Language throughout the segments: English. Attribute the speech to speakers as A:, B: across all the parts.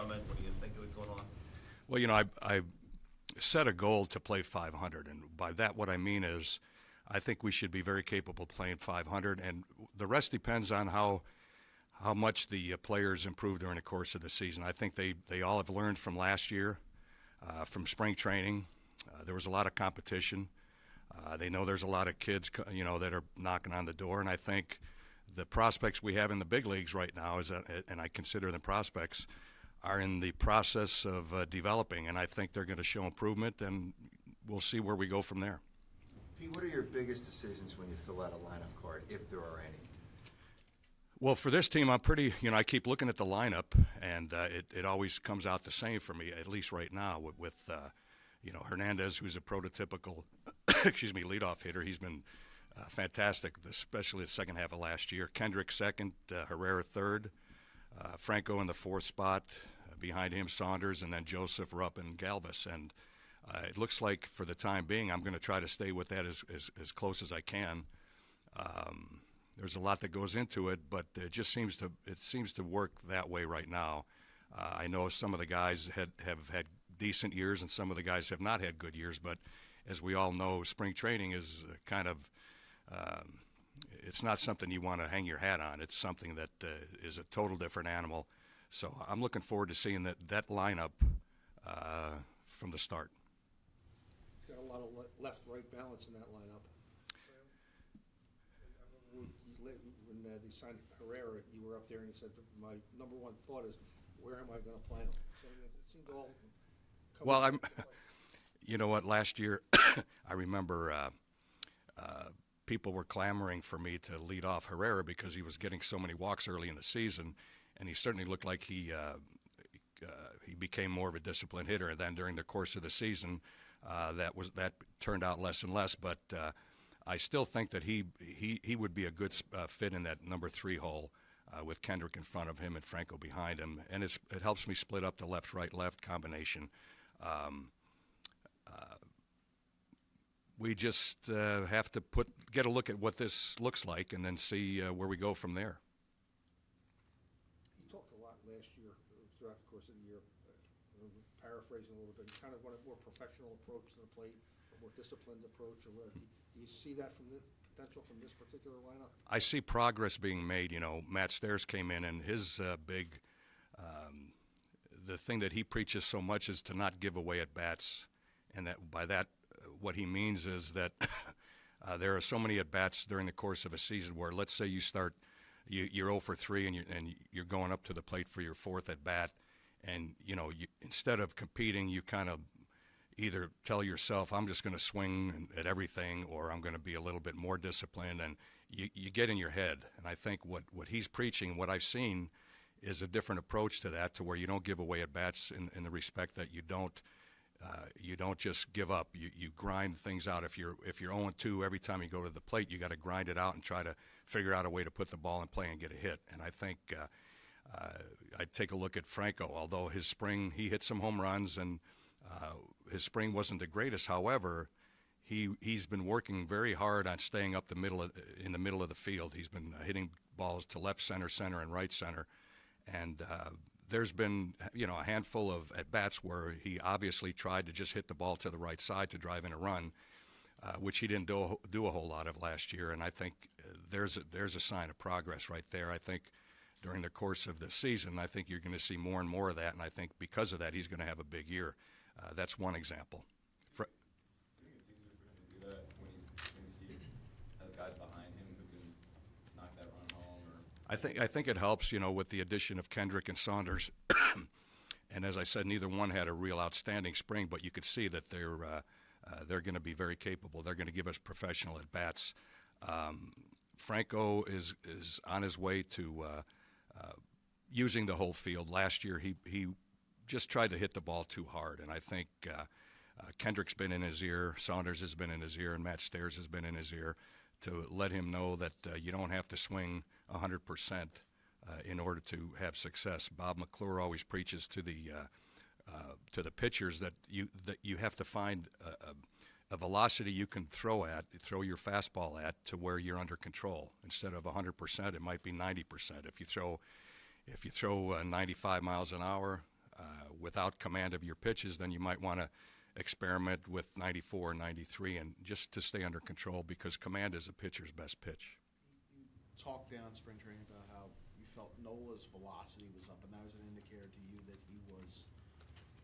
A: comment? What do you think was going on?
B: Well, I set a goal to play 500, and by that what I mean is I think we should be very capable playing 500, and the rest depends on how much the players improve during the course of the season. I think they all have learned from last year, from spring training. There was a lot of competition. They know there's a lot of kids, that are knocking on the door, and I think the prospects we have in the big leagues right now and I consider them prospects, are in the process of developing, and I think they're going to show improvement, and we'll see where we go from there.
C: Pete, what are your biggest decisions when you fill out a lineup card, if there are any?
B: Well, for this team, I'm pretty, I keep looking at the lineup, and it always comes out the same for me, at least right now, with Hernandez, who's a prototypical, leadoff hitter. He's been fantastic, especially the second half of last year. Kendrick second, Herrera third, Franco in the fourth spot, behind him Saunders, and then Joseph, Rupp, and Galvis. And it looks like for the time being I'm going to try to stay with that as close as I can. There's a lot that goes into it, but it just seems to work that way right now. I know some of the guys have had decent years and some of the guys have not had good years, but as we all know, spring training is kind of it's not something you want to hang your hat on. It's something that is a total different animal. So I'm looking forward to seeing that lineup from the start.
D: It's got a lot of left-right balance in that lineup. When they signed Herrera, you were up there and you said, my number one thought is, where am I going to play him? So it seemed all
B: well, you know what, last year, I remember people were clamoring for me to lead off Herrera because he was getting so many walks early in the season, and he certainly looked like he became more of a disciplined hitter. And then during the course of the season, that turned out less and less. But I still think that he would be a good fit in that number 3 hole with Kendrick in front of him and Franco behind him, and it helps me split up the left-right-left combination. We just have to get a look at what this looks like and then see where we go from there.
D: You talked a lot last year, throughout the course of the year, paraphrasing a little bit, you kind of want a more professional approach to the plate, a more disciplined approach. Or whatever. Do you see that from the potential from this particular lineup?
B: I see progress being made. Matt Stairs came in, and his big the thing that he preaches so much is to not give away at bats, and that by that what he means is that there are so many at bats during the course of a season where, let's say you're 0 for 3 and you're going up to the plate for your 4th at bat, and instead of competing, you kind of either tell yourself, I'm just going to swing at everything, or I'm going to be a little bit more disciplined, and you get in your head. And I think what he's preaching, what I've seen, is a different approach to that, to where you don't give away at bats in the respect that you don't just give up. You grind things out. If you're 0-2 every time you go to the plate, you got to grind it out and try to figure out a way to put the ball in play and get a hit. And I think I'd take a look at Franco. Although his spring, he hit some home runs, and his spring wasn't the greatest. However, he's been working very hard on staying up in the middle of the field. He's been hitting balls to left center, and right center, and there's been a handful of at bats where he obviously tried to just hit the ball to the right side to drive in a run, which he didn't do a whole lot of last year. And I think there's a sign of progress right there. I think during the course of the season, I think you're going to see more and more of that, and I think because of that, he's going to have a big year. That's one example.
E: Do you think it's easier for him to do that when he has guys behind him who can knock that run home? Or?
B: I think it helps, with the addition of Kendrick and Saunders. And as I said, neither one had a real outstanding spring, but you could see that they're going to be very capable. They're going to give us professional at bats. Franco is on his way to using the whole field. Last year, he just tried to hit the ball too hard, and I think Kendrick's been in his ear, Saunders has been in his ear, and Matt Stairs has been in his ear to let him know that you don't have to swing 100% in order to have success. Bob McClure always preaches to the pitchers that you have to find a velocity you can throw your fastball at, to where you're under control. Instead of 100%, it might be 90%. If you throw 95 miles an hour, without command of your pitches, then you might want to experiment with 94 or 93, and just to stay under control, because command is a pitcher's best pitch.
A: You talked down spring training about how you felt Nola's velocity was up, and that was an indicator to you that he was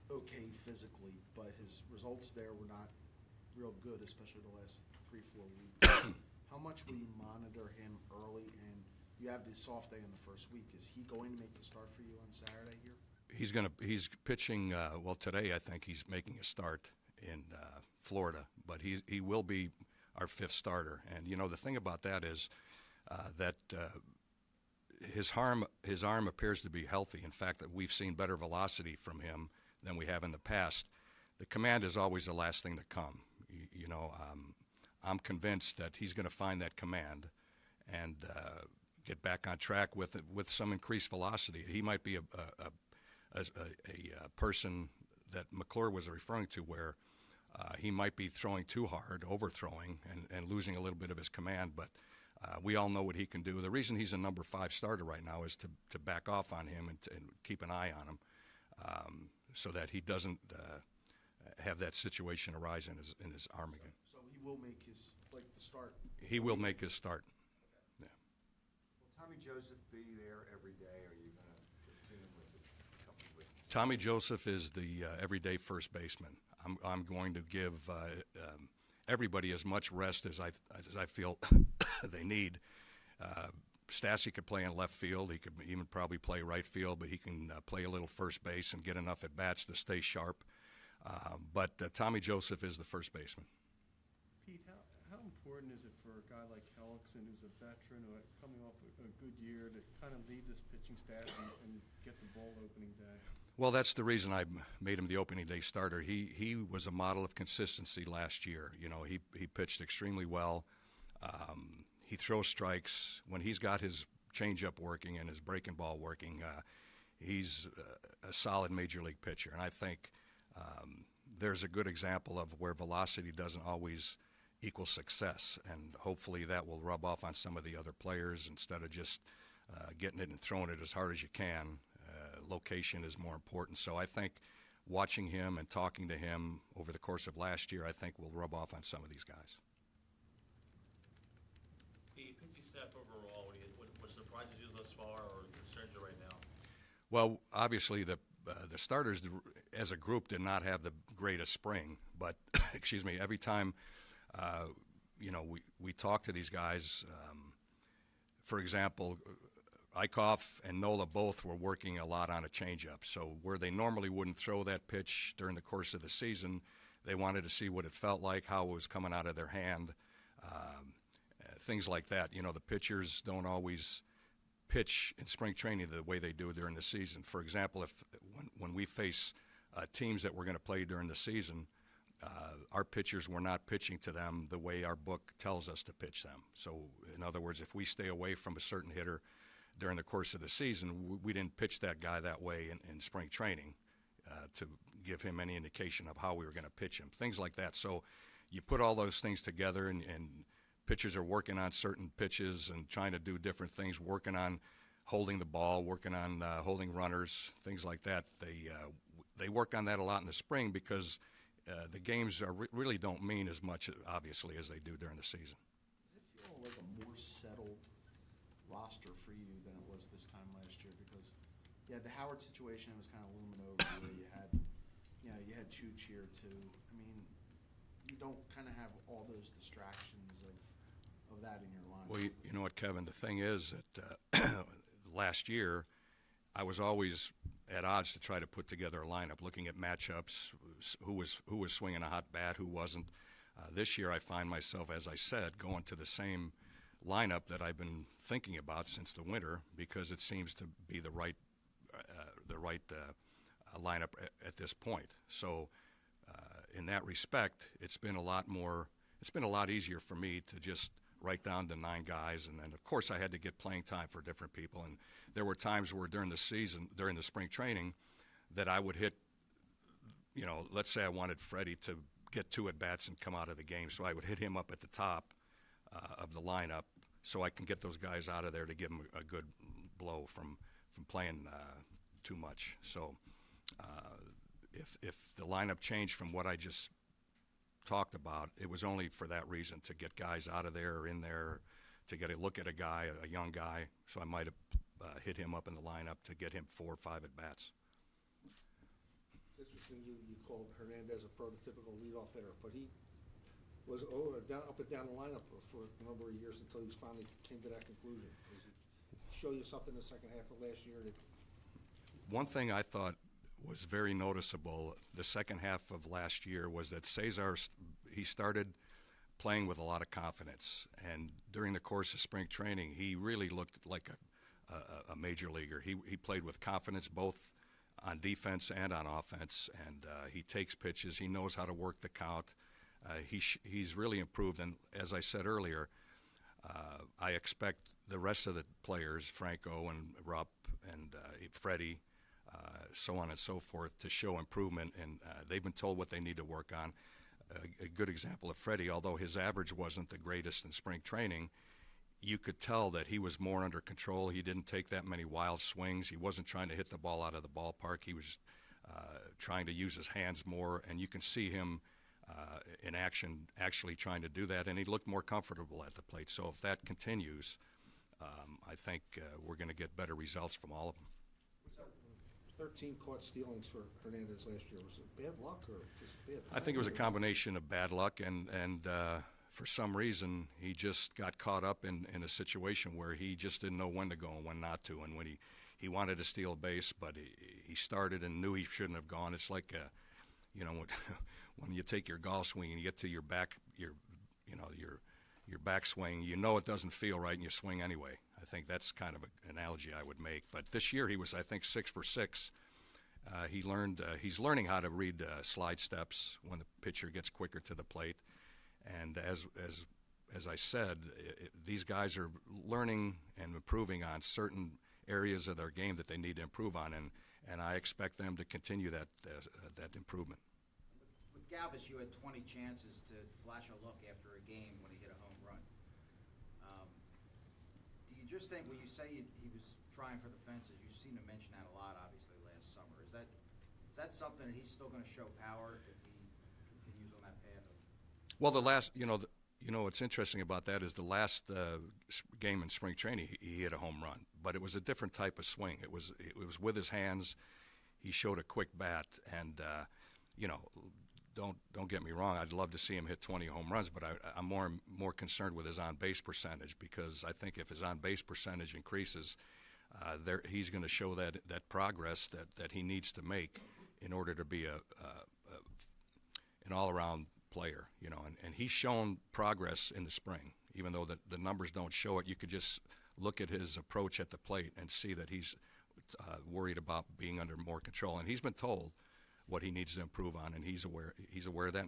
A: okay physically, but his results there were not real good, especially the last 3-4 weeks. How much will you monitor him early? And you have this off day in the first week. Is he going to make the start for you on Saturday here?
B: He's pitching, well, today I think he's making a start in Florida, but he will be our 5th starter. And, you know, the thing about that is that his arm appears to be healthy. In fact, that we've seen better velocity from him than we have in the past. The command is always the last thing to come. You know, I'm convinced that he's going to find that command and get back on track with some increased velocity. He might be a person that McClure was referring to, where he might be throwing too hard, overthrowing, and losing a little bit of his command. But we all know what he can do. The reason he's a number 5 starter right now is to back off on him and keep an eye on him, so that he doesn't have that situation arise in his arm again.
A: So he will make his, the start?
B: He will make his start. Yeah.
C: Will Tommy Joseph be there every day, or are you going to platoon with a couple of weeks?
B: Tommy Joseph is the everyday first baseman. I'm going to give everybody as much rest as I feel they need. Stassi could play in left field. He could even probably play right field, but he can play a little first base and get enough at bats to stay sharp. But Tommy Joseph is the first baseman.
F: Pete, how important is it for a guy like Hellickson, who's a veteran, who coming off a good year, to kind of lead this pitching staff and get the ball opening day?
B: Well, that's the reason I made him the opening day starter. He was a model of consistency last year. You know, he pitched extremely well. He throws strikes. When he's got his changeup working and his breaking ball working, he's a solid major league pitcher. And I think there's a good example of where velocity doesn't always equal success, and hopefully that will rub off on some of the other players. Instead of just getting it and throwing it as hard as you can, location is more important. So I think watching him and talking to him over the course of last year, I think will rub off on some of these guys.
G: The pitching staff overall, what surprises you thus far or concerns you right now?
B: Well, obviously the starters as a group did not have the greatest spring, but excuse me, every time you know, we talk to these guys, for example, Eichhoff and Nola both were working a lot on a changeup. So where they normally wouldn't throw that pitch during the course of the season, they wanted to see what it felt like, how it was coming out of their hand, things like that. You know, the pitchers don't always pitch in spring training the way they do during the season. For example, when we face teams that we're going to play during the season, our pitchers were not pitching to them the way our book tells us to pitch them. So, in other words, if we stay away from a certain hitter during the course of the season, we didn't pitch that guy that way in spring training to give him any indication of how we were going to pitch him, things like that. So you put all those things together, and pitchers are working on certain pitches and trying to do different things, working on holding the ball, working on holding runners, things like that. They work on that a lot in the spring because the games really don't mean as much, obviously, as they do during the season.
A: Does it feel like a more settled roster for you than it was this time last year? Because the Howard situation was kind of looming over you. You had Chooch here too. I mean, you don't kind of have all those distractions of that in your lineup.
B: Well, you know what, Kevin? The thing is that last year I was always at odds to try to put together a lineup, looking at matchups, who was swinging a hot bat, who wasn't. This year I find myself, as I said, going to the same lineup that I've been thinking about since the winter, because it seems to be the right lineup at this point. So in that respect, it's been a lot easier for me to just write down the 9 guys, and then of course I had to get playing time for different people. And there were times where during the spring training, that I would hit, you know, let's say I wanted Freddie to get 2 at bats and come out of the game, so I would hit him up at the top of the lineup, so I can get those guys out of there to give them a good blow from playing too much. So if the lineup changed from what I just talked about, it was only for that reason, to get guys out of there or in there, to get a look at a guy, a young guy. So I might have hit him up in the lineup to get him 4 or 5 at-bats.
D: It's interesting you called Hernandez a prototypical leadoff hitter, but he was up and down the lineup for a number of years until he finally came to that conclusion. Does it show you something in the second half of last year that
B: One thing I thought was very noticeable the second half of last year was that Cesar, he started playing with a lot of confidence, and during the course of spring training, he really looked like a major leaguer. He played with confidence both on defense and on offense, and he takes pitches. He knows how to work the count. He's really improved, and as I said earlier, I expect the rest of the players, Franco and Rupp and Freddie, so on and so forth, to show improvement, and they've been told what they need to work on. A good example of Freddie, although his average wasn't the greatest in spring training, you could tell that he was more under control. He didn't take that many wild swings. He wasn't trying to hit the ball out of the ballpark. He was trying to use his hands more, and you can see him in action actually trying to do that, and he looked more comfortable at the plate. So if that continues, I think we're going to get better results from all of them.
D: 13 caught stealings for Hernandez last year? Was it bad luck or just bad?
B: I think it was a combination of bad luck and for some reason he just got caught up in a situation where he just didn't know when to go and when not to. And when he wanted to steal a base, but he started and knew he shouldn't have gone. It's like when you take your golf swing and you get to your back, your backswing, you know it doesn't feel right and you swing anyway. I think that's kind of an analogy I would make. But this year he was, I think, 6 for 6. He's learning how to read slide steps when the pitcher gets quicker to the plate. And as I said, these guys are learning and improving on certain areas of their game that they need to improve on, and I expect them to continue that improvement.
H: With Galvis, you had 20 chances to flash a look after a game when he hit a home run. Do you just think, when you say he was trying for the fences, you seem to mention that a lot, obviously, last summer. Is that something that he's still going to show power if he continues on that path?
B: Well, what's interesting about that is the last game in spring training, he hit a home run, but it was a different type of swing. It was with his hands. He showed a quick bat, and don't get me wrong. I'd love to see him hit 20 home runs, but I'm more concerned with his on-base percentage, because I think if his on-base percentage increases, he's going to show that progress that he needs to make in order to be an all-around player, and he's shown progress in the spring, even though the numbers don't show it. You could just look at his approach at the plate and see that he's worried about being under more control, and he's been told what he needs to improve on, and he's aware of that.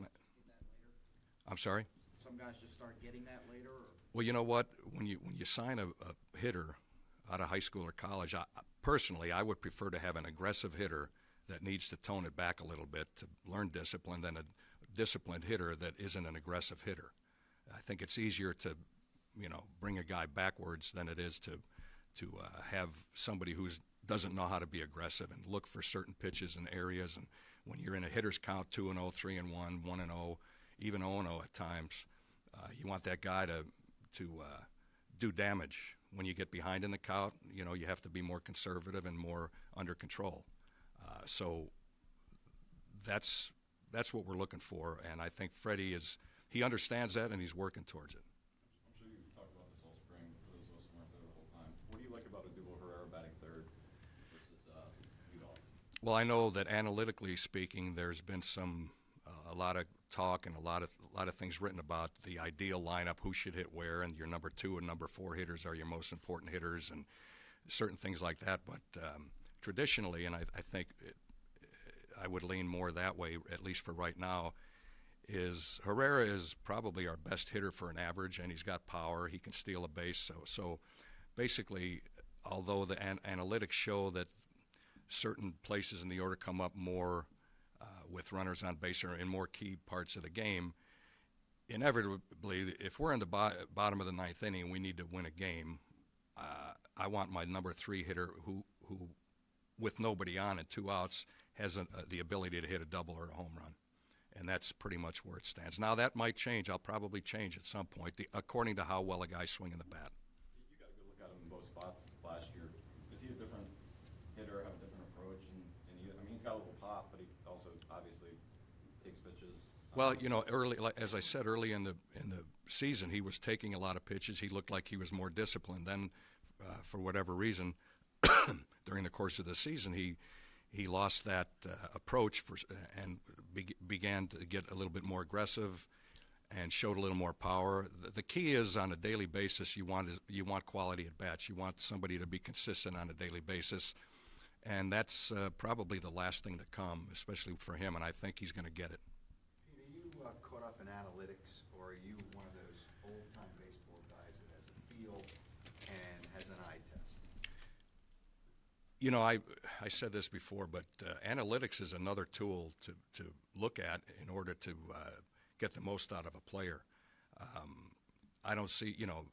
B: I'm sorry?
H: Some guys just start getting that later? Or?
B: Well, you know what? When you sign a hitter out of high school or college, personally, I would prefer to have an aggressive hitter that needs to tone it back a little bit to learn discipline than a disciplined hitter that isn't an aggressive hitter. I think it's easier to, bring a guy backwards than it is to have somebody who doesn't know how to be aggressive and look for certain pitches and areas. And when you're in a hitter's count, 2-0, 3-1, 1-0, even 0-0 at times, you want that guy to do damage. When you get behind in the count, you have to be more conservative and more under control. So that's what we're looking for, and I think Freddie he understands that, and he's working towards it.
E: I'm sure you've talked about this all spring, for those of us who weren't there the whole time. What do you like about Odubel Herrera batting third versus leadoff?
B: Well, I know that analytically speaking, there's been a lot of talk and a lot of things written about the ideal lineup, who should hit where, and your number 2 and number 4 hitters are your most important hitters, and certain things like that. But traditionally, and I think I would lean more that way, at least for right now, is Herrera is probably our best hitter for an average, and he's got power. He can steal a base. So basically, although the analytics show that certain places in the order come up more with runners on base or in more key parts of the game, inevitably, if we're in the bottom of the 9th inning and we need to win a game, I want my number 3 hitter who with nobody on and 2 outs, has the ability to hit a double or a home run. And that's pretty much where it stands. Now, that might change. I'll probably change at some point, according to how well a guy's swinging the bat.
E: You got a good look at him in both spots last year. Is he a different hitter, have a different approach? And I mean, he's got a little pop, but he also obviously takes pitches.
B: Well, you know, as I said, early in the season, he was taking a lot of pitches. He looked like he was more disciplined. Then, for whatever reason, during the course of the season, he lost that approach and began to get a little bit more aggressive and showed a little more power. The key is, on a daily basis, you want quality at bats. You want somebody to be consistent on a daily basis, and that's probably the last thing to come, especially for him. And I think he's going to get it.
C: Pete, are you caught up in analytics, or are you one of those old-time baseball guys that has a feel and has an eye test?
B: You know, I said this before, but analytics is another tool to look at in order to get the most out of a player. I don't see, you know,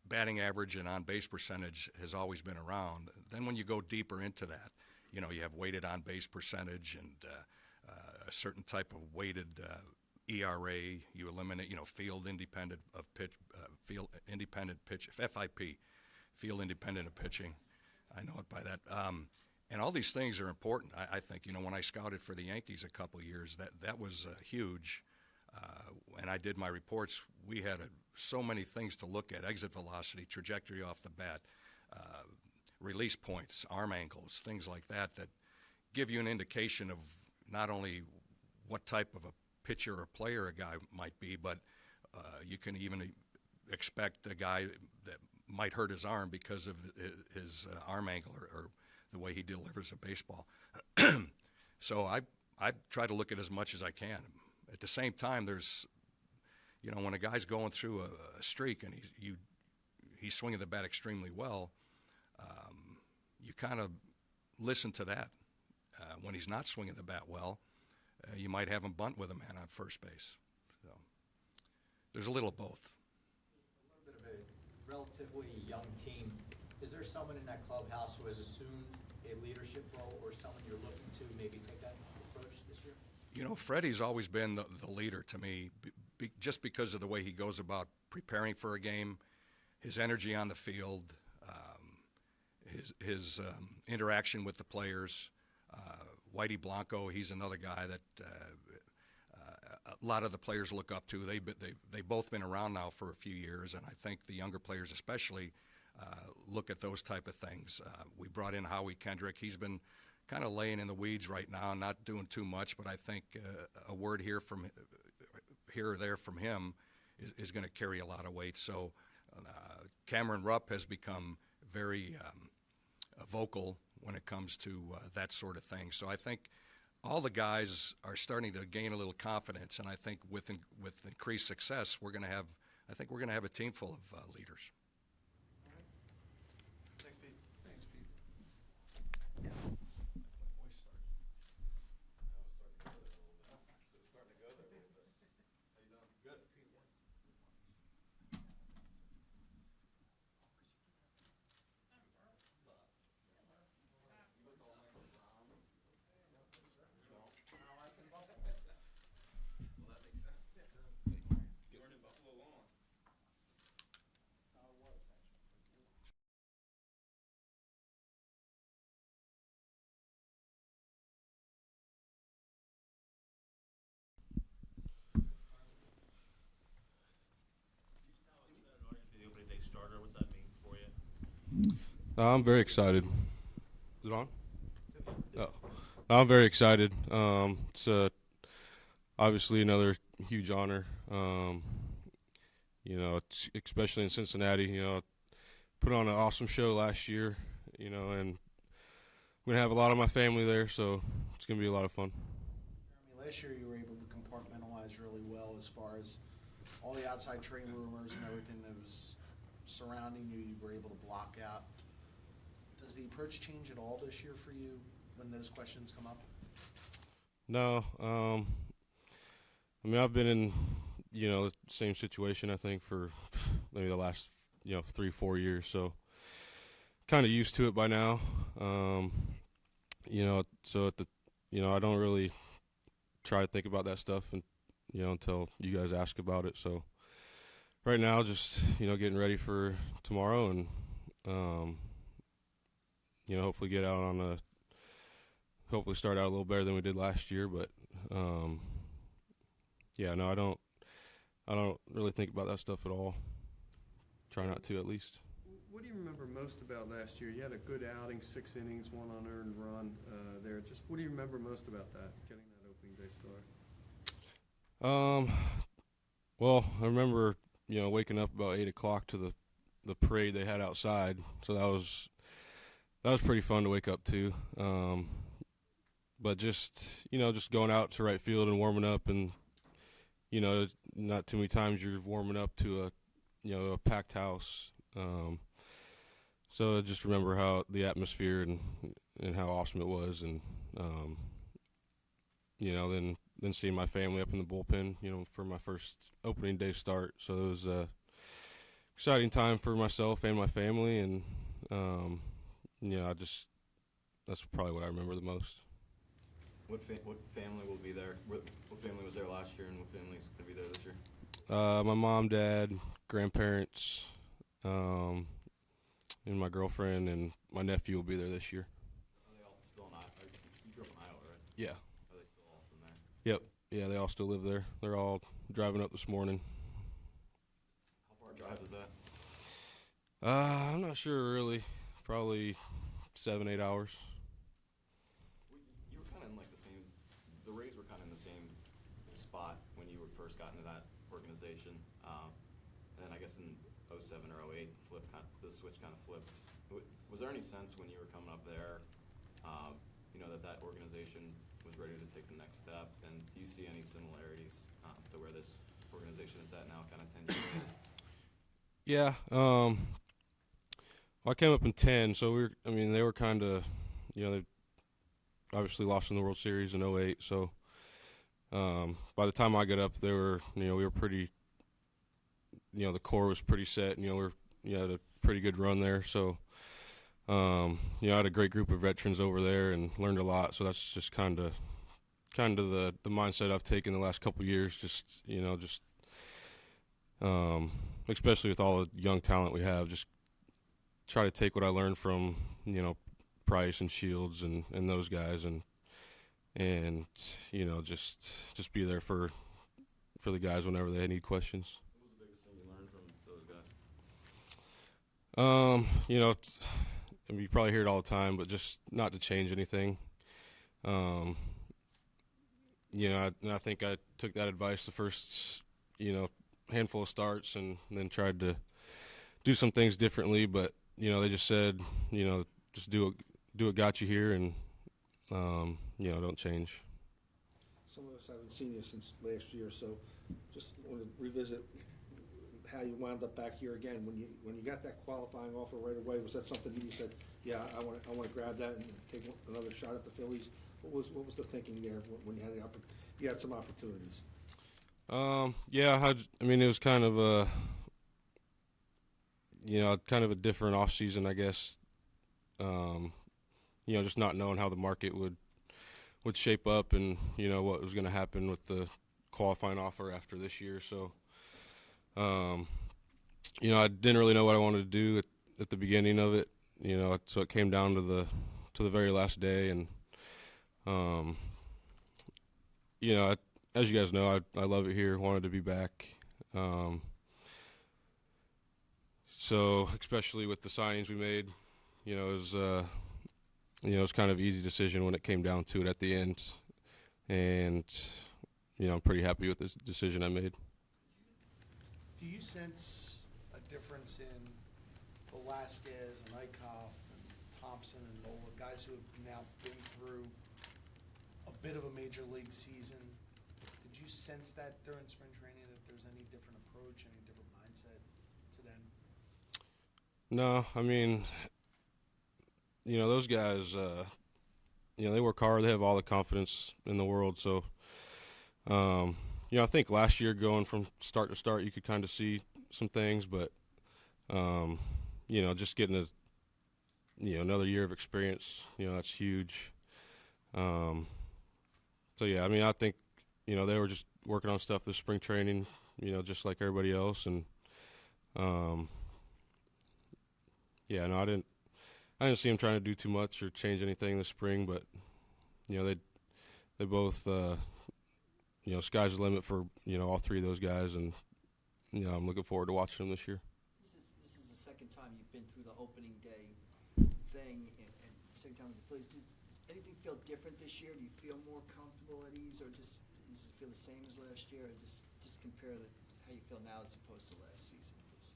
B: batting average and on-base percentage has always been around. Then when you go deeper into that, you know, you have weighted on-base percentage and a certain type of weighted ERA. You eliminate, you know, field independent of pitch, field independent pitch, FIP, field independent of pitching. I know it by that. And all these things are important. I think, you know, when I scouted for the Yankees a couple of years, that was huge. And I did my reports. We had so many things to look at: exit velocity, trajectory off the bat, release points, arm angles, things like that give you an indication of not only what type of a pitcher or player a guy might be, but you can even expect a guy that might hurt his arm because of his arm angle or the way he delivers a baseball. So I try to look at as much as I can. At the same time, there's, you know, when a guy's going through a streak and he's swinging the bat extremely well, you kind of listen to that. When he's not swinging the bat well, you might have him bunt with a man on first base. So there's a little of both.
I: A little bit of a relatively young team. Is there someone in that clubhouse who has assumed a leadership role, or someone you're looking to maybe take that approach this year?
B: You know, Freddie's always been the leader to me, just because of the way he goes about preparing for a game, his energy on the field, his interaction with the players. Whitey Blanco, he's another guy that a lot of the players look up to. They've both been around now for a few years, and I think the younger players especially look at those type of things. We brought in Howie Kendrick. He's been kind of laying in the weeds right now, not doing too much, but I think a word here or there from him is going to carry a lot of weight. So Cameron Rupp has become very vocal when it comes to that sort of thing. So I think all the guys are starting to gain a little confidence, and I think with increased success, we're going to have a team full of leaders.
F: Thanks, Pete.
D: Thanks, Pete.
E: You weren't in Buffalo long.
G: The opening day starter, what's that mean for you?
J: I'm very excited. Is it on? Oh, I'm very excited. It's obviously another huge honor. You know, especially in Cincinnati. You know, put on an awesome show last year. You know, and I'm gonna have a lot of my family there, so it's gonna be a lot of fun.
A: Jeremy, last year you were able to compartmentalize really well as far as all the outside trade rumors and everything that was surrounding you. You were able to block out. Does the approach change at all this year for you when those questions come up?
J: No, I mean, I've been in, you know, the same situation, I think, for maybe the last, 3-4 years. So kind of used to it by now. You know, so at the, I don't really try to think about that stuff and, until you guys ask about it. So right now, just, getting ready for tomorrow and, hopefully get out hopefully start out a little better than we did last year. But, no, I don't really think about that stuff at all. Try not to, at least.
F: What do you remember most about last year? You had a good outing, 6 innings, 1 unearned run there. Just what do you remember most about that, getting that opening day start?
J: Well, I remember, waking up about 8 o'clock to the parade they had outside. So that was pretty fun to wake up to. But just going out to right field and warming up, and, not too many times you're warming up to a packed house. So I just remember how the atmosphere and how awesome it was, and then seeing my family up in the bullpen, for my first opening day start. So it was a exciting time for myself and my family, and that's probably what I remember the most.
E: What family will be there? What family was there last year, and what family is going to be there this year?
J: My mom, dad, grandparents, and my girlfriend, and my nephew will be there this year.
E: Are they all still in Iowa? You grew up in Iowa, right?
J: Yeah.
E: Are they still all from there?
J: Yep. Yeah, they all still live there. They're all driving up this morning.
E: How far a drive is that?
J: I'm not sure really. Probably 7-8 hours.
E: You were kind of in the Rays were kind of in the same spot when you first got into that organization. And then I guess in 07 or 08, the switch kind of flipped. Was there any sense when you were coming up there, that organization was ready to take the next step? And do you see any similarities to where this organization is at now, kind of 10 years later?
J: Yeah. Well, I came up in 10, so they were kind of, they obviously lost in the World Series in 08. So by the time I got up, they were, we were pretty, the core was pretty set, and, we had a pretty good run there. So, I had a great group of veterans over there and learned a lot. So that's just kind of the mindset I've taken the last couple of years. Just, especially with all the young talent we have, just try to take what I learned from, Price and Shields and those guys, and just be there for the guys whenever they need questions.
E: What was the biggest thing you learned from those guys?
J: You probably hear it all the time, but just not to change anything. I think I took that advice the first, handful of starts, and then tried to do some things differently. But they just said, just do what got you here, and don't change.
D: Some of us haven't seen you since last year, so just want to revisit how you wound up back here again. When you got that qualifying offer right away, was that something that you said, yeah, I want to grab that and take another shot at the Phillies? What was the thinking there when you had some opportunities?
J: It was kind of a different off season, I guess. Just not knowing how the market would shape up, and what was going to happen with the qualifying offer after this year. So, I didn't really know what I wanted to do at the beginning of it. So it came down to the very last day, and as you guys know, I love it here. Wanted to be back. So especially with the signings we made, it was kind of an easy decision when it came down to it at the end, and I'm pretty happy with the decision I made.
A: Do you sense a difference in Velasquez and Eichhoff and Thompson and Nola, guys who have now been through a bit of a major league season? Did you sense that during spring training, that there's any different approach, any different mindset to them?
J: No, those guys, they work hard. They have all the confidence in the world. So, I think last year going from start to start, you could kind of see some things, but, just getting another year of experience, that's huge. So yeah, I mean, I think, you know, they were just working on stuff this spring training, you know, just like everybody else, and yeah, no, I didn't see them trying to do too much or change anything this spring, but you know, they both, you know, sky's the limit for, you know, all three of those guys, and you know, I'm looking forward to watching them this year.
K: This is the second time you've been through the opening day thing, and second time with the Phillies. Does anything feel different this year? Do you feel more comfortable at ease, or just does it feel the same as last year? Or just compare how you feel now as opposed to last season, please.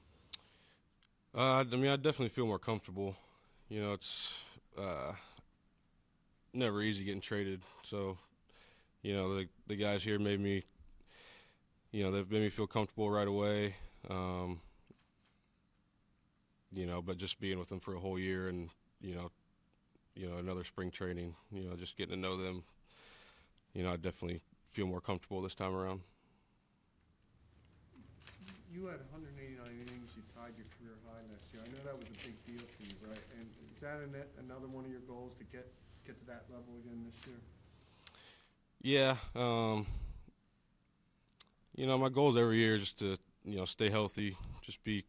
J: I mean, I definitely feel more comfortable. You know, it's never easy getting traded. So, you know, the guys here made me, you know, they've made me feel comfortable right away. You know, but just being with them for a whole year, and you know, another spring training, you know, just getting to know them, you know, I definitely feel more comfortable this time around.
F: You had 189 innings, you tied your career high last year. I know that was a big deal for you, right? And is that another one of your goals to get to that level again this year?
J: Yeah, you know, my goals every year is just to, you know, stay healthy, just be